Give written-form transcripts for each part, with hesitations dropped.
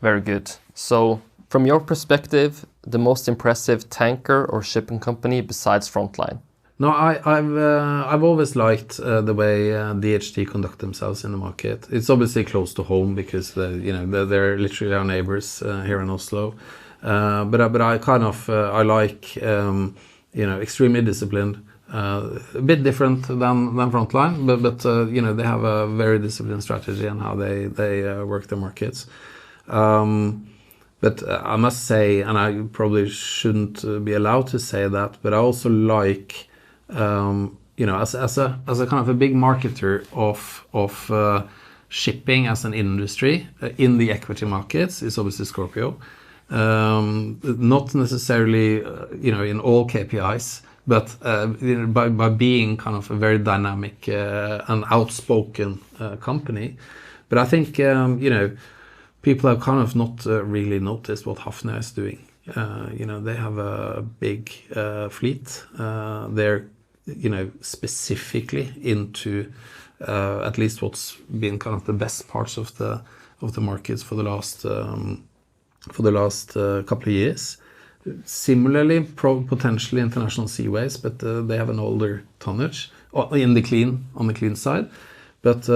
Very good. So, from your perspective, the most impressive tanker or shipping company besides Frontline? No, I've always liked the way DHT conduct themselves in the market. It's obviously close to home because they're literally our neighbors here in Oslo. But I kind of I like extremely disciplined. A bit different than Frontline, but they have a very disciplined strategy on how they work their markets. But I must say, and I probably shouldn't be allowed to say that, but I also like, as a kind of a big marketer of shipping as an industry in the equity markets is obviously Scorpio. Not necessarily, in all KPIs, but by being kind of a very dynamic and outspoken company. But I think, people have kind of not really noticed what Hafnia is doing. They have a big fleet. They're, specifically into at least what's been kind of the best parts of the markets for the last couple of years. Similarly, potentially international seaways, but they have an older tonnage on the clean side. But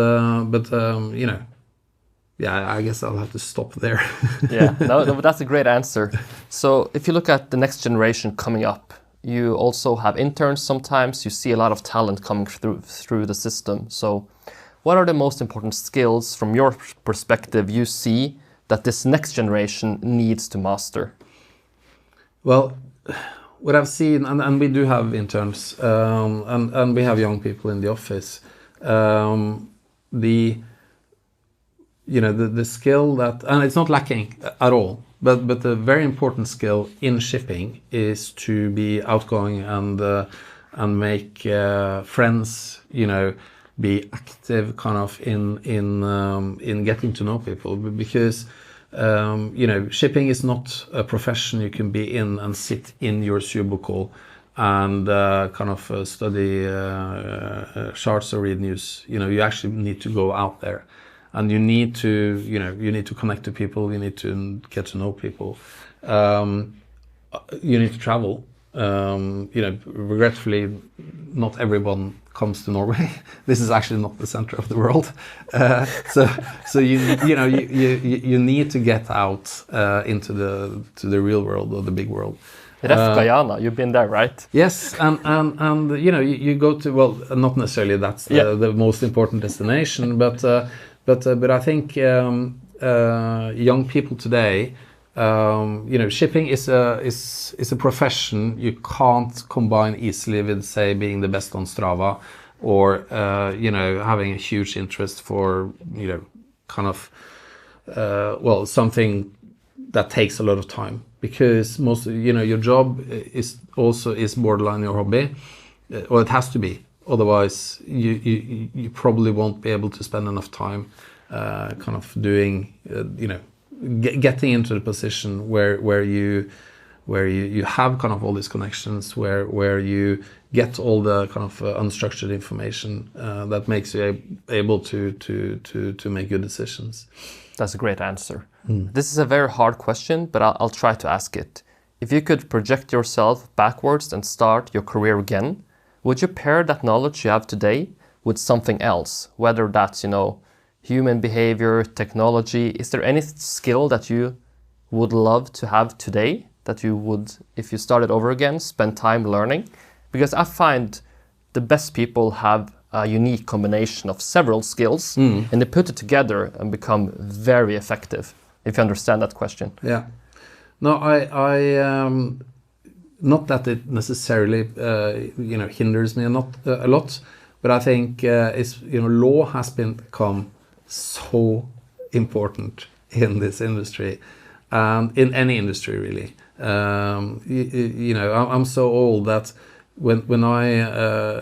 yeah, I guess I'll have to stop there. Yeah, no, that's a great answer. So if you look at the next generation coming up, you also have interns sometimes. You see a lot of talent coming through the system. So what are the most important skills from your perspective you see that this next generation needs to master? Well, what I've seen, and we do have interns, and we have young people in the office. The skill that, and it's not lacking at all, but the very important skill in shipping is to be outgoing and make friends. Be active, kind of in getting to know people, because shipping is not a profession you can be in and sit in your cubicle and kind of study charts or read news. You actually need to go out there. And you need to connect to people. You need to get to know people. You need to travel. Regretfully, not everyone comes to Norway. This is actually not the center of the world. So you need to get out into the real world or the big world. Ref Guyana, you've been there, right? Yes, and you go to, well, not necessarily that's the most important destination, but I think young people today, shipping is a profession you can't combine easily with, say, being the best on Strava, or having a huge interest for kind of something that takes a lot of time, because most your job is borderline your hobby, or it has to be. Otherwise, you probably won't be able to spend enough time kind of doing, getting into the position where you have kind of all these connections, where you get all the kind of unstructured information that makes you able to make good decisions. That's a great answer. This is a very hard question, but I'll try to ask it. If you could project yourself backwards and start your career again, would you pair that knowledge you have today with something else? Whether that's, human behavior, technology. Is there any skill that you would love to have today that you would, if you started over again, spend time learning? Because I find the best people have a unique combination of several skills, and they put it together and become very effective, if you understand that question. Yeah. No, I not that it necessarily hinders me a lot, but I think law has become so important in this industry, and in any industry really. I'm so old that when I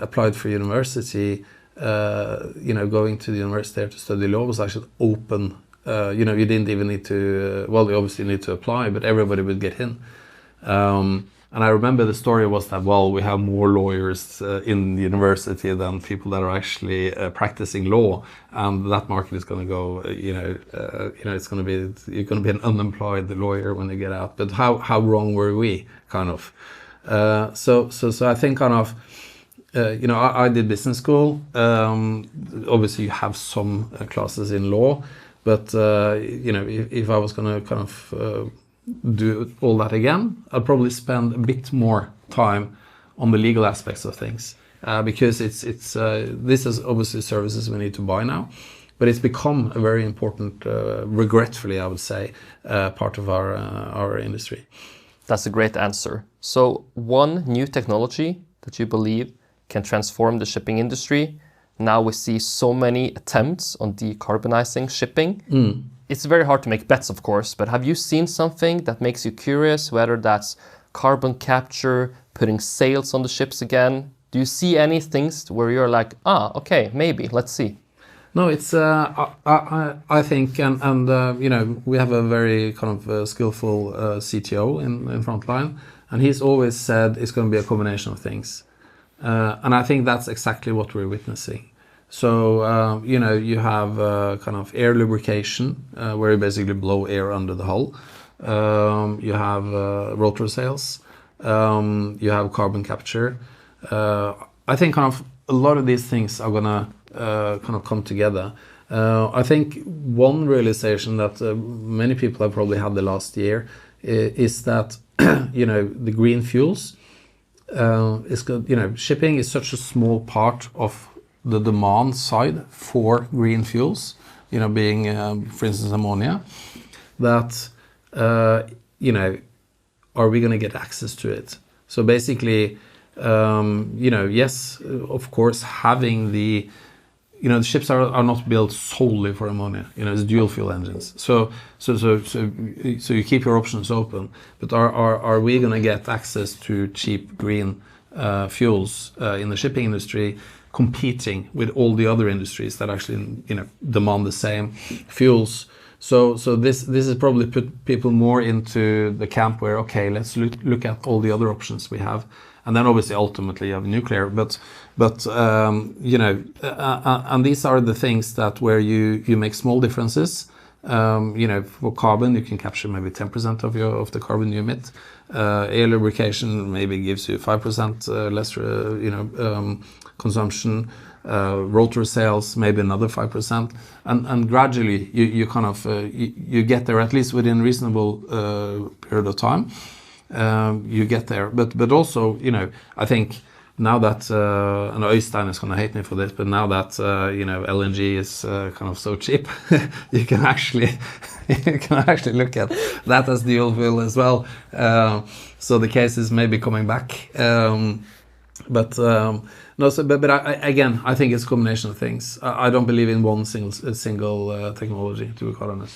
applied for university, going to the university there to study law was actually open. You didn't even need to. Well, you obviously need to apply, but everybody would get in. And I remember the story was that, well, we have more lawyers in the university than people that are actually practicing law, and that market is going to go, it's going to be, you're going to be an unemployed lawyer when you get out. But how wrong were we, kind of? So I think kind of, I did business school. Obviously, you have some classes in law, but if I was going to kind of do all that again, I'd probably spend a bit more time on the legal aspects of things, because this is obviously services we need to buy now, but it's become a very important, regretfully, I would say, part of our industry. That's a great answer. So one new technology that you believe can transform the shipping industry. Now we see so many attempts on decarbonizing shipping. It's very hard to make bets, of course, but have you seen something that makes you curious, whether that's carbon capture, putting sails on the ships again? Do you see any things where you're like, okay, maybe, let's see? No, it's, I think, and we have a very kind of skillful CTO in Frontline, and he's always said it's going to be a combination of things. And I think that's exactly what we're witnessing. So, you have kind of air lubrication, where you basically blow air under the hull. You have rotor sails. You have carbon capture. I think kind of a lot of these things are going to kind of come together. I think one realization that many people have probably had the last year is that, the green fuels, is good. Shipping is such a small part of the demand side for green fuels, being, for instance, ammonia, that, are we going to get access to it? So basically, yes, of course, having the ships are not built solely for ammonia. It's dual fuel engines. So you keep your options open. But are we going to get access to cheap green fuels in the shipping industry, competing with all the other industries that actually demand the same fuels? So this has probably put people more into the camp where, okay, let's look at all the other options we have. And then obviously ultimately you have nuclear, but and these are the things that where you make small differences. For carbon you can capture maybe 10% of the carbon you emit. Air lubrication maybe gives you 5% less consumption. Rotor sails maybe another 5%, and gradually you kind of you get there, at least within reasonable period of time. You get there, but also I think now that and Øystein is going to hate me for this, but now that LNG is kind of so cheap, you can actually look at that as dual fuel as well. So the case is maybe coming back, but I think it's a combination of things. I don't believe in one single technology, to be quite honest.